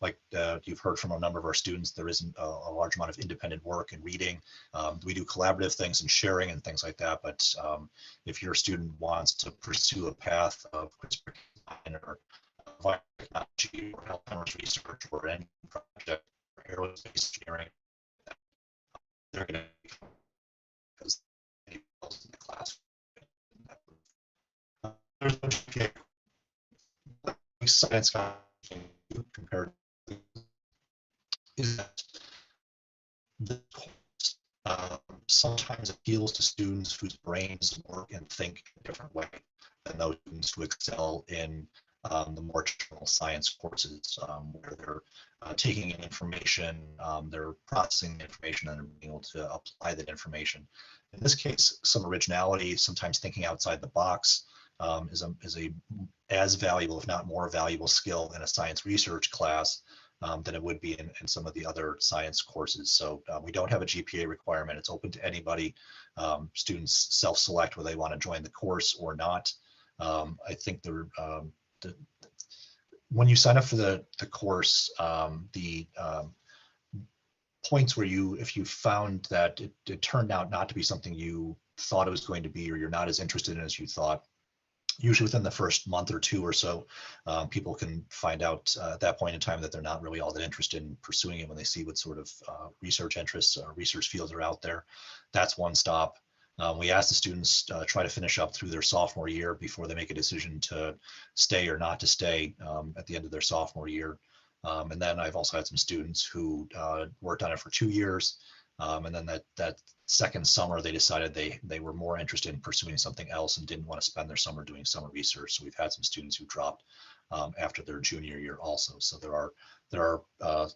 like you've heard from a number of our students, there isn't a large amount of independent work and reading. We do collaborative things and sharing and things like that. But if your student wants to pursue a path of CRISPR or biotechnology or Alzheimer's research or any project or aerospace engineering, they're going to because they in the class. There's no science compared to is that the course sometimes appeals to students whose brains work and think in a different way than those students who excel in the more traditional science courses where they're taking in information, they're processing the information and being able to apply that information. In this case, some originality, sometimes thinking outside the box, is a as valuable, if not more valuable, skill in a science research class than it would be in some of the other science courses. So we don't have a GPA requirement. It's open to anybody. Students self-select whether they want to join the course or not. I think when you sign up for the course, the points where if you found that it turned out not to be something you thought it was going to be, or you're not as interested in as you thought, usually within the first month or two or so, people can find out at that point in time that they're not really all that interested in pursuing it when they see what sort of research interests or research fields are out there. That's one stop. We ask the students try to finish up through their sophomore year before they make a decision to stay or not to stay at the end of their sophomore year. And then I've also had some students who worked on it for 2 years. And then that second summer, they decided they were more interested in pursuing something else and didn't want to spend their summer doing summer research. So we've had some students who dropped after their junior year also. So there are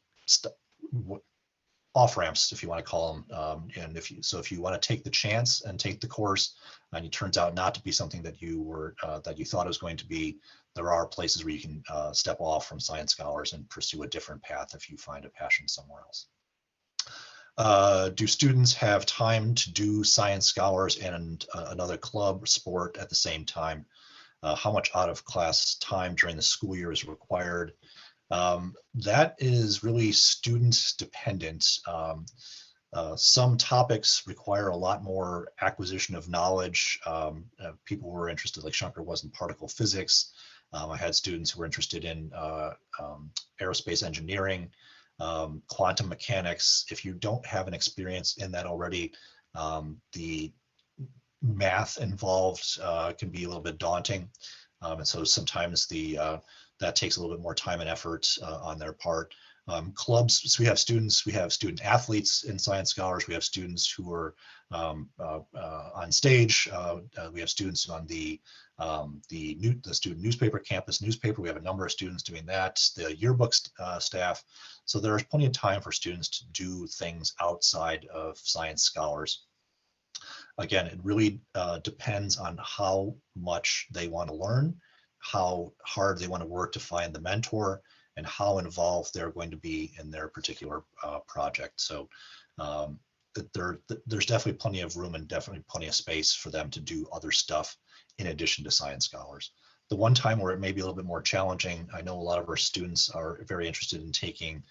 off ramps, if you want to call them. And if you want to take the chance and take the course, and it turns out not to be something that you thought it was going to be, there are places where you can step off from Science Scholars and pursue a different path if you find a passion somewhere else. Do students have time to do Science Scholars and another club or sport at the same time? How much out of class time during the school year is required? That is really student dependent. Some topics require a lot more acquisition of knowledge. People who are interested, like Shankar was, in particle physics. I had students who were interested in aerospace engineering, quantum mechanics. If you don't have an experience in that already, the math involved can be a little bit daunting. And so sometimes that takes a little bit more time and effort on their part. Clubs, so we have student athletes in Science Scholars. We have students who are on stage. We have students on the student newspaper, campus newspaper. We have a number of students doing that, the yearbook staff. So there's plenty of time for students to do things outside of Science Scholars. Again, it really depends on how much they want to learn, how hard they want to work to find the mentor, and how involved they're going to be in their particular project. So there's definitely plenty of room and definitely plenty of space for them to do other stuff in addition to Science Scholars. The one time where it may be a little bit more challenging, I know a lot of our students are very interested in taking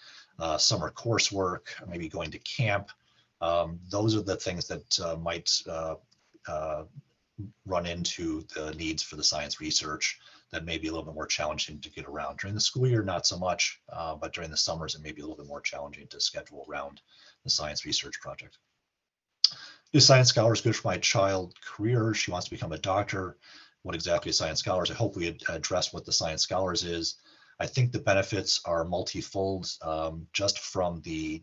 summer coursework, maybe going to camp. Those are the things that might run into the needs for the science research that may be a little bit more challenging to get around. During the school year, not so much, but during the summers, it may be a little bit more challenging to schedule around the science research project. Is Science Scholars good for my child's career? She wants to become a doctor. What exactly is Science Scholars? I hope we address what the Science Scholars is. I think the benefits are multifold, just from the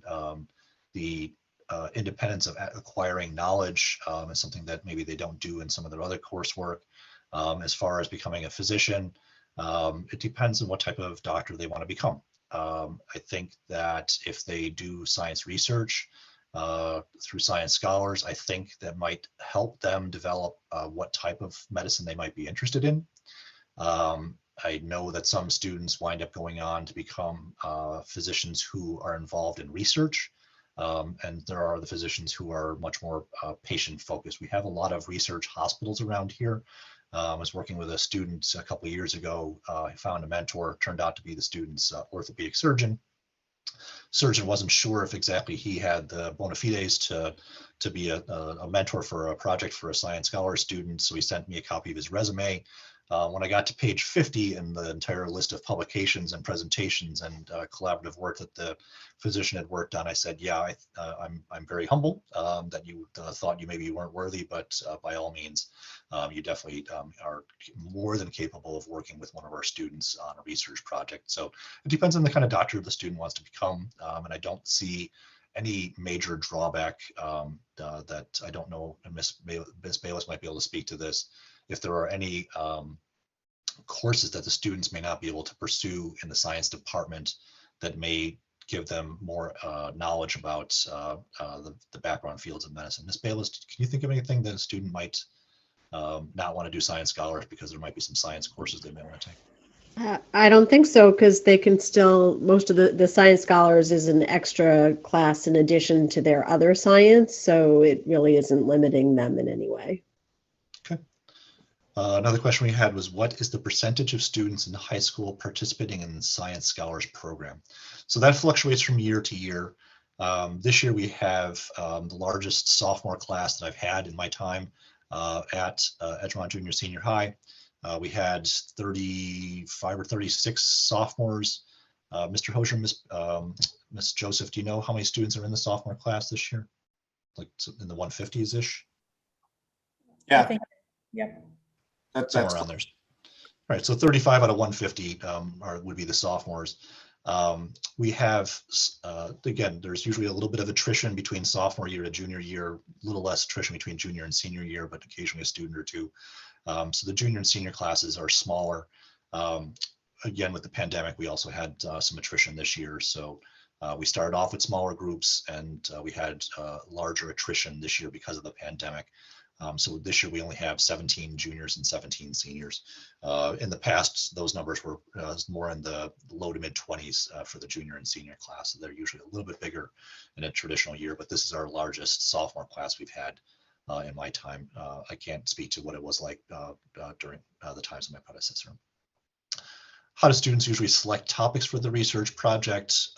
independence of acquiring knowledge is something that maybe they don't do in some of their other coursework. As far as becoming a physician, it depends on what type of doctor they want to become. I think that if they do science research through Science Scholars, I think that might help them develop what type of medicine they might be interested in. I know that some students wind up going on to become physicians who are involved in research. And there are the physicians who are much more patient focused. We have a lot of research hospitals around here. I was working with a student a couple of years ago. I found a mentor, turned out to be the student's orthopedic surgeon. Surgeon wasn't sure if exactly he had the bona fides to be a mentor for a project for a Science Scholar student. So he sent me a copy of his resume. When I got to page 50 in the entire list of publications and presentations and collaborative work that the physician had worked on, I said, yeah, I'm very humble that you thought maybe you weren't worthy, but by all means, you definitely are more than capable of working with one of our students on a research project. So it depends on the kind of doctor the student wants to become. And I don't see any major drawback that I don't know, and Ms. Bayless might be able to speak to this. If there are any courses that the students may not be able to pursue in the science department that may give them more knowledge about the background fields of medicine. Ms. Bayless, can you think of anything that a student might not want to do science scholars because there might be some science courses they may want to take? I don't think so, because they can still, most of the science scholars is an extra class in addition to their other science, so it really isn't limiting them in any way. Okay. Another question we had was, what is the percentage of students in high school participating in the Science Scholars Program? So that fluctuates from year to year. This year we have the largest sophomore class that I've had in my time at Edgemont Junior Senior High. We had 35 or 36 sophomores. Mr. Hosier, Ms. Joseph, do you know how many students are in the sophomore class this year? Like in the 150s-ish? Yeah. Yep. That's Somewhere around there. All right, so 35 out of 150 would be the sophomores. We have, again, there's usually a little bit of attrition between sophomore year to junior year, a little less attrition between junior and senior year, but occasionally a student or two. So the junior and senior classes are smaller. Again, with the pandemic, we also had some attrition this year. So we started off with smaller groups, and we had larger attrition this year because of the pandemic. So this year we only have 17 juniors and 17 seniors. In the past, those numbers were more in the low to mid 20s for the junior and senior class. So they're usually a little bit bigger in a traditional year, but this is our largest sophomore class we've had in my time. I can't speak to what it was like during the times of my predecessor. How do students usually select topics for the research project?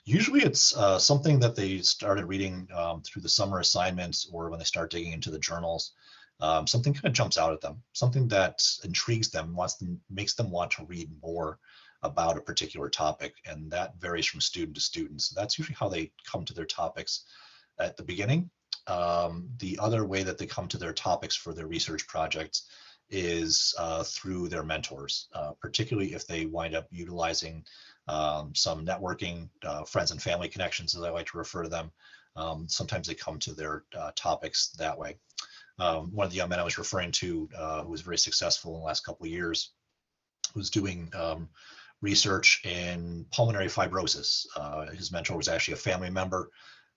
Usually it's something that they started reading through the summer assignments, or when they start digging into the journals. Something kind of jumps out at them, something that intrigues them, makes them want to read more about a particular topic, and that varies from student to student. So that's usually how they come to their topics at the beginning. The other way that they come to their topics for their research projects is through their mentors, particularly if they wind up utilizing some networking, friends and family connections, as I like to refer to them. Sometimes they come to their topics that way. One of the young men I was referring to, who was very successful in the last couple of years, was doing research in pulmonary fibrosis. His mentor was actually a family member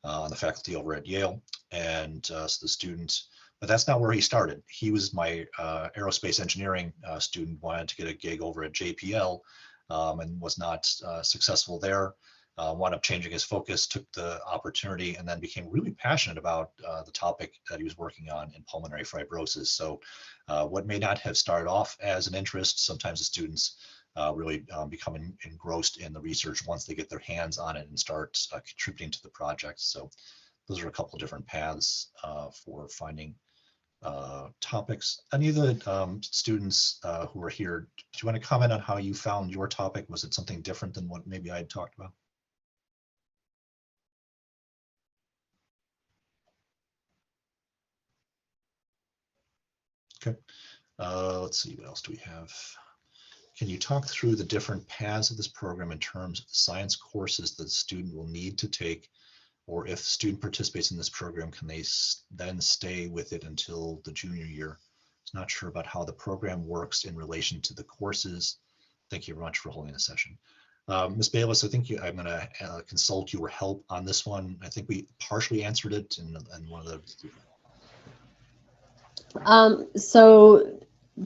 on the faculty over at Yale, and so the student, but that's not where he started. He was my aerospace engineering student, wanted to get a gig over at JPL, and was not successful there. Wound up changing his focus, took the opportunity, and then became really passionate about the topic that he was working on in pulmonary fibrosis. So what may not have started off as an interest, sometimes the students really become engrossed in the research once they get their hands on it and start contributing to the project. So those are a couple of different paths for finding topics. Any of the students who are here, do you want to comment on how you found your topic? Was it something different than what maybe I had talked about? Okay, let's see, what else do we have? Can you talk through the different paths of this program in terms of the science courses that the student will need to take, or if the student participates in this program, can they then stay with it until the junior year? I'm not sure about how the program works in relation to the courses. Thank you very much for holding the session. Ms. Bayless, I think I'm going to consult your help on this one. I think we partially answered it in one of the. So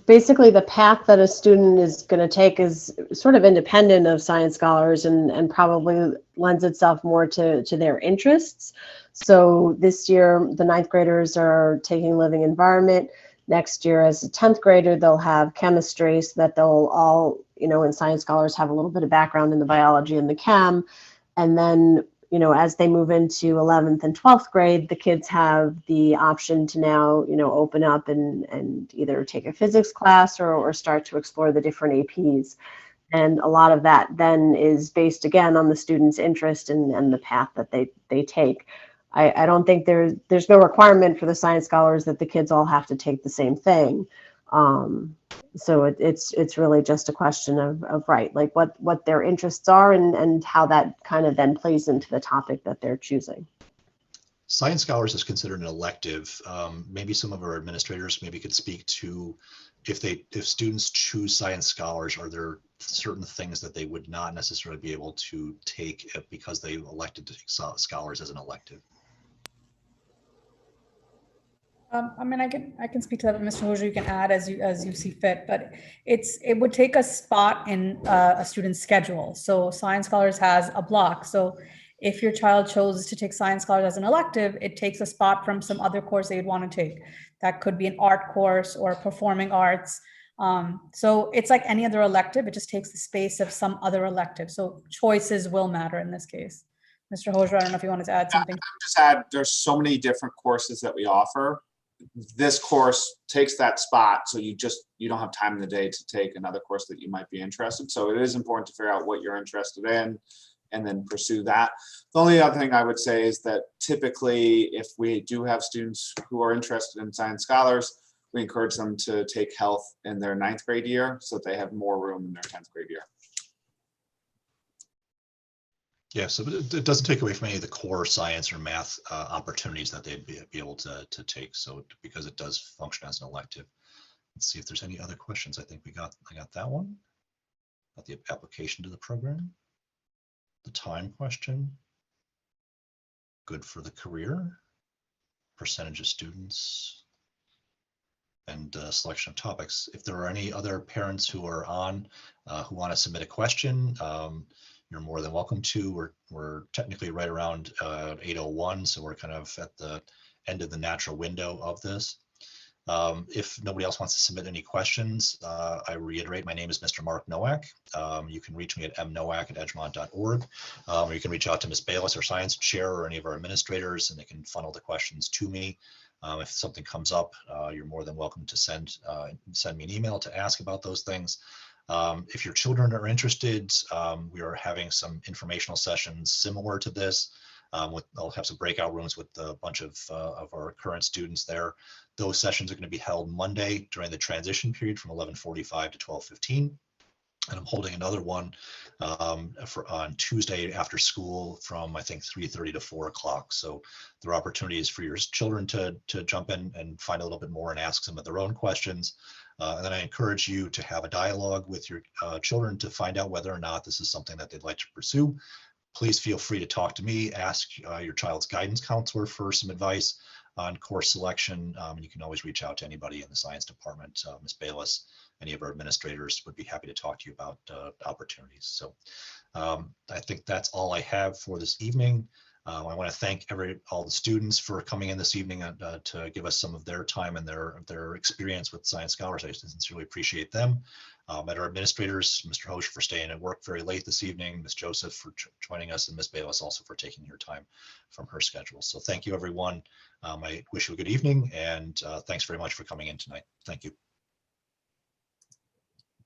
basically the path that a student is going to take is sort of independent of science scholars, and probably lends itself more to their interests. So this year, the 9th graders are taking living environment. Next year, as a 10th grader, they'll have chemistry, so that they'll all, in science scholars, have a little bit of background in the biology and the chem. And then, as they move into 11th and 12th grade, the kids have the option to now, open up and either take a physics class or start to explore the different APs. And a lot of that then is based, again, on the student's interest and the path that they take. I don't think there's no requirement for the science scholars that the kids all have to take the same thing. So it's really just a question of right, like what their interests are and how that kind of then plays into the topic that they're choosing. Science Scholars is considered an elective. Maybe some of our administrators maybe could speak to if students choose Science Scholars, are there certain things that they would not necessarily be able to take because they elected to take Scholars as an elective? I mean, I can speak to that, but Mr. Hozier, you can add as you see fit. But it would take a spot in a student's schedule. So Science Scholars has a block. So if your child chose to take Science Scholars as an elective, it takes a spot from some other course they'd want to take. That could be an art course or performing arts. So it's like any other elective. It just takes the space of some other elective. So choices will matter in this case. Mr. Hozier, I don't know if you wanted to add something. Just add, there's so many different courses that we offer. This course takes that spot, so you don't have time in the day to take another course that you might be interested. So it is important to figure out what you're interested in and then pursue that. The only other thing I would say is that typically if we do have students who are interested in Science Scholars, we encourage them to take health in their 9th grade year so that they have more room in their 10th grade year. Yeah, so it doesn't take away from any of the core science or math opportunities that they'd be able to take. So because it does function as an elective. Let's see if there's any other questions. I think I got that one. About the application to the program. The time question. Good for the career. Percentage of students. And selection of topics. If there are any other parents who are on who want to submit a question, you're more than welcome to. We're technically right around 8:01, so we're kind of at the end of the natural window of this. If nobody else wants to submit any questions, I reiterate, my name is Mr. Mark Nowak. You can reach me at mnowak@edgemont.org, or you can reach out to Ms. Bayless, our science chair, or any of our administrators, and they can funnel the questions to me. If something comes up, you're more than welcome to send me an email to ask about those things. If your children are interested, we are having some informational sessions similar to this. I'll have some breakout rooms with a bunch of our current students there. Those sessions are going to be held Monday during the transition period from 11:45 to 12:15. And I'm holding another one on Tuesday after school from, I think, 3:30 to 4 o'clock. So there are opportunities for your children to jump in and find a little bit more and ask some of their own questions. And then I encourage you to have a dialogue with your children to find out whether or not this is something that they'd like to pursue. Please feel free to talk to me, ask your child's guidance counselor for some advice on course selection. And you can always reach out to anybody in the science department. Ms. Bayless, any of our administrators would be happy to talk to you about opportunities. So I think that's all I have for this evening. I want to thank all the students for coming in this evening to give us some of their time and their experience with Science Scholars. I sincerely appreciate them. And our administrators, Mr. Hozier for staying at work very late this evening, Ms. Joseph for joining us, and Ms. Bayless also for taking your time from her schedule. So thank you, everyone. I wish you a good evening, and thanks very much for coming in tonight. Thank you.